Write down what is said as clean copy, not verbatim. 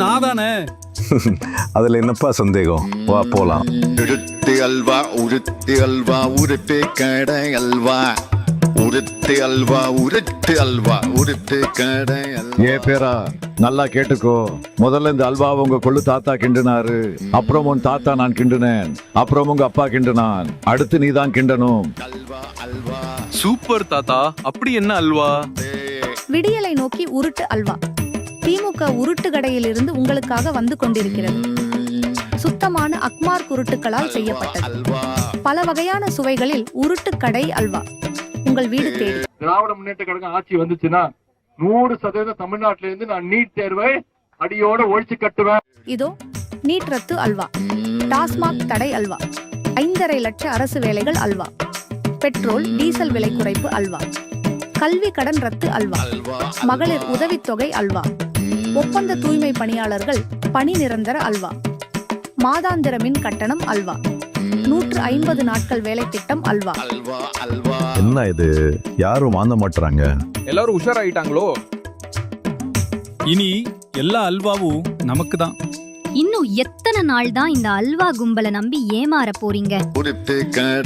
நான் தானே. அதுல என்னப்பா சந்தேகம், வா போலாம். உருட்டு அல்வா உருட்டு அல்வா உருட்டு கடை அல்வா உருட்டு அல்வா உருட்டு அல்வா உருட்டு கடை அல்வா. ஏ பேரா நல்லா கேட்டுக்கோ. முதல்ல இந்த அல்வாவை உங்க கொள்ளு தாத்தா கிண்டுனாரு, அப்புறம் உன் தாத்தா நான் கிண்டுனேன், அப்புறம் உங்க அப்பா கிண்டுனான், அடுத்து நீ தான் கிண்டணும். அல்வா அல்வா சூப்பர் தாத்தா. அப்படி என்ன அல்வா? விடியலை நோக்கி உருட்டு அல்வா. திமுக உருட்டு கடையிலிருந்து உங்களுக்காக வந்து கொண்டிருக்கிறது. சுத்தமான அக்மார் குருட்டுகளால் செய்யப்பட்டது. அல்வா பல வகையான சுவைகளில் உருட்டு கடை அல்வா உங்கள் வீடு தேடி. திராவிட முன்னேற்ற கழகம் ஆட்சி வந்துச்சுன்னா 100% தமிழ்நாட்டில இருந்து நான் நீட் தேர்வை அடியோட ஒழிச்சு கட்டுவேன். இதோ நீட் ரத்து அல்வா, டாஸ்மாக் தடை அல்வா, 5.5 லட்ச அரசு வேலைகள் அல்வா, பெட்ரோல் டீசல் விலை குறைப்பு அல்வா, கல்வி கடன் ரத்து அல்வா, மகளிர் உதவித்தொகை அல்வா, ஒப்பந்த தூய்மை பணியாளர்கள் பணி நிரந்தர அல்வா, மாதாந்திர மின் கட்டணம் அல்வா, 150 நாட்கள் வேலை திட்டம் அல்வா. அல்வா அல்வா என்ன இது, யாரும் வாங்க மாட்டுறாங்க. எல்லாரும் உஷாராயிட்டாங்களோ? இனி எல்லா அல்வாவும் நமக்கு தான். இன்னும் எத்தனை நாள் தான் இந்த அல்வா கும்பலை நம்பி ஏமாற போறீங்க? உருட்டு கடை